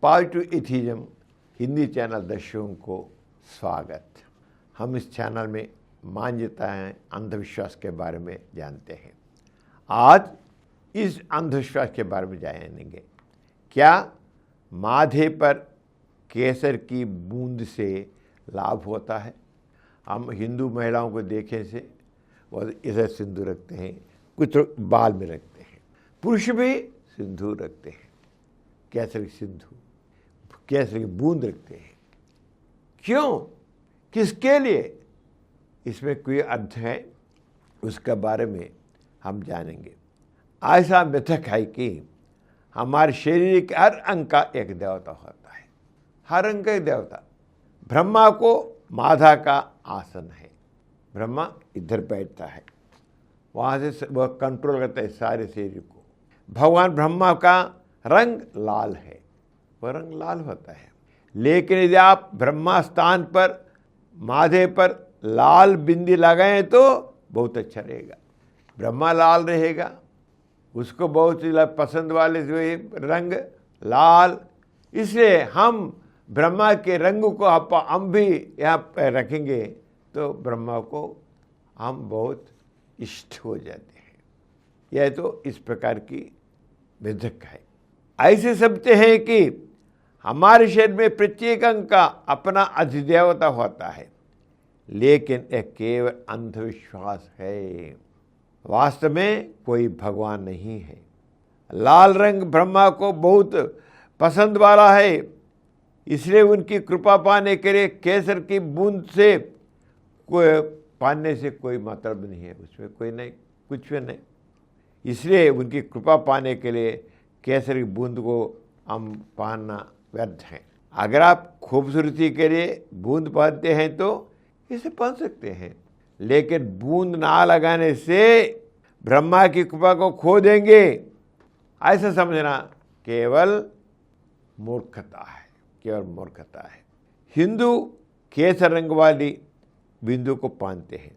Positive atheism Hindi channel दर्शकों को स्वागत। हम इस चैनल में मान्यताएं अंधविश्वास के बारे में जानते हैं। आज इस अंधविश्वास के बारे में जानेंगे। क्या माथे पर केसर की बूंद से लाभ होता है? हम हिंदू महिलाओं को देखें से वो इधर सिंदूर रखते हैं, कुछ बाल में रखते हैं। पुरुष भी सिंदूर रखते हैं, केसर की सिंदूर, केसर की बूंद रखते हैं। क्यों, किसके लिए? इसमें कोई अर्थ है, उसके बारे में हम जानेंगे। ऐसा मिथक है कि हमारे शरीर के हर अंग का एक देवता होता है। हर अंग का एक देवता। ब्रह्मा को माथा का आसन है। ब्रह्मा इधर बैठता है, वहाँ से वह कंट्रोल करता है सारे शरीर को। भगवान ब्रह्मा का रंग लाल है, वह रंग लाल होता है। लेकिन यदि आप ब्रह्मा स्थान पर माथे पर लाल बिंदी लगाएं तो बहुत अच्छा रहेगा। ब्रह्मा लाल रहेगा, उसको बहुत पसंद वाले जो रंग लाल। इसलिए हम ब्रह्मा के रंग को हम भी यहाँ पर रखेंगे तो ब्रह्मा को हम बहुत इष्ट हो जाते हैं। यह तो इस प्रकार की मिथक है। ऐसे समझते हैं कि हमारे शरीर में प्रत्येक अंग का अपना अधिदेवता होता है, लेकिन यह केवल अंधविश्वास है। वास्तव में कोई भगवान नहीं है। लाल रंग ब्रह्मा को बहुत पसंद वाला है, इसलिए उनकी कृपा पाने के लिए केसर की बूंद से कोई पाने से कोई मतलब नहीं है, उसमें कोई नहीं, कुछ भी नहीं। इसलिए उनकी कृपा पाने के लिए केसर की बूंद को हम पहनना व्यर्थ है। अगर आप खूबसूरती के लिए बूंद पहनते हैं तो इसे पहन सकते हैं, लेकिन बूंद ना लगाने से ब्रह्मा की कृपा को खो देंगे, ऐसा समझना केवल मूर्खता है, केवल मूर्खता है। हिंदू केसर रंग वाली बिंदु को पहनते हैं,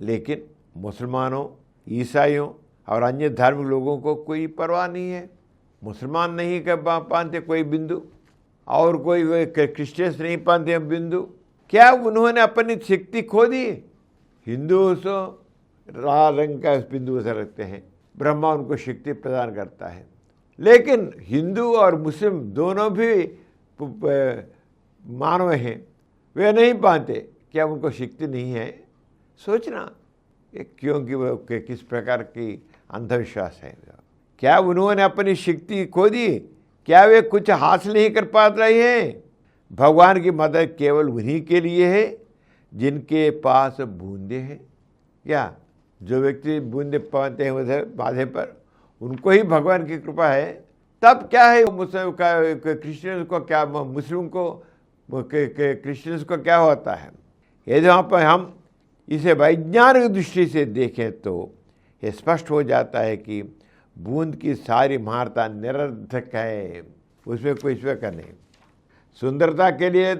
लेकिन मुसलमानों, ईसाइयों और अन्य धार्मिक लोगों को कोई परवाह नहीं है। मुसलमान नहीं पहनते कोई बिंदु, और कोई क्रिश्चियंस नहीं पहनते बिंदु। क्या उन्होंने अपनी शक्ति खो दी? हिंदू तो लाल रंग का बिंदु से रखते हैं, ब्रह्मा उनको शक्ति प्रदान करता है। लेकिन हिंदू और मुस्लिम दोनों भी मानव हैं, वे नहीं पहनते। क्या उनको शक्ति नहीं है? सोचना क्योंकि वो किस प्रकार की अंधविश्वास है। क्या उन्होंने अपनी शक्ति खो दी? क्या वे कुछ हासिल नहीं कर पा रहे हैं? भगवान की मदद केवल उन्हीं के लिए है जिनके पास बूंदे हैं। क्या जो व्यक्ति बूंदे पहनते हैं उधर माथे पर, उनको ही भगवान की कृपा है। तब क्या है मुस्लिम का, क्रिश्चियंस को क्या, मुस्लिम को, क्रिश्चियंस को क्या होता है? यदि वहाँ पर हम इसे वैज्ञानिक दृष्टि से देखें तो ये स्पष्ट हो जाता है कि बूंद की सारी महारता निरर्थक है, उसमें कोई इसमें नहीं। सुंदरता के लिए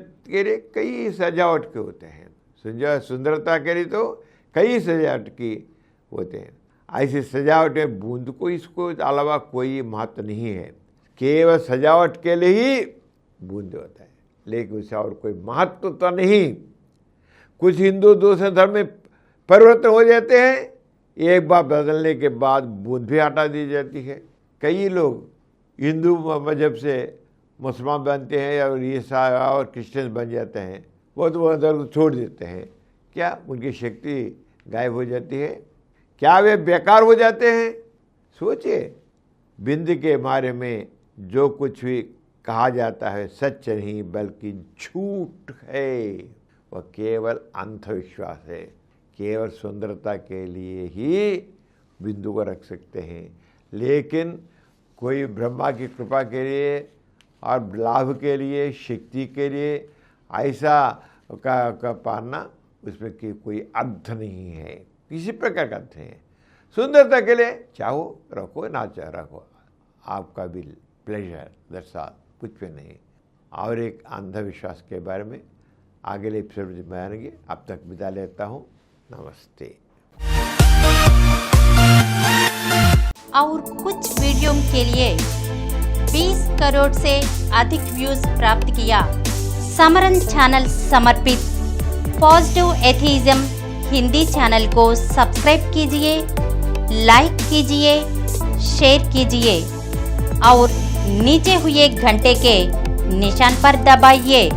कई सजावट के होते हैं। सुंदरता के लिए तो कई सजावट की होते हैं। ऐसी सजावट में बूंद को इसको अलावा कोई महत्व नहीं है। केवल सजावट के लिए ही बूंद होता है, लेकिन उसे और कोई महत्व तो नहीं। कुछ हिंदू दूसरे धर्म में परिवर्तन हो जाते हैं, एक बार बदलने के बाद बूंद भी हटा दी जाती है। कई लोग हिंदू मजहब से मुसलमान बनते हैं और ईसाई और क्रिश्चियन बन जाते हैं, वो तो उधर छोड़ देते हैं। क्या उनकी शक्ति गायब हो जाती है? क्या वे बेकार हो जाते हैं? सोचिए, बिंद के बारे में जो कुछ भी कहा जाता है सच नहीं बल्कि झूठ है। वह केवल अंधविश्वास है। केवल सुंदरता के लिए ही बिंदु को रख सकते हैं, लेकिन कोई ब्रह्मा की कृपा के लिए और लाभ के लिए, शक्ति के लिए ऐसा का पाना, उसमें कि कोई अर्थ नहीं है, किसी प्रकार का अर्थ है। सुंदरता के लिए चाहो रखो, ना चाह रखो, आपका भी प्लेजर, दैट्स ऑल, कुछ भी नहीं। और एक अंधविश्वास के बारे में आगे एपिसोड में बयानेंगे। अब तक विदा लेता हूँ, नमस्ते। और कुछ वीडियो के लिए 20 करोड़ से अधिक व्यूज प्राप्त किया। समरन चैनल समर्पित पॉजिटिव एथिज्म हिंदी चैनल को सब्सक्राइब कीजिए, लाइक कीजिए, शेयर कीजिए और नीचे हुए घंटे के निशान पर दबाइए।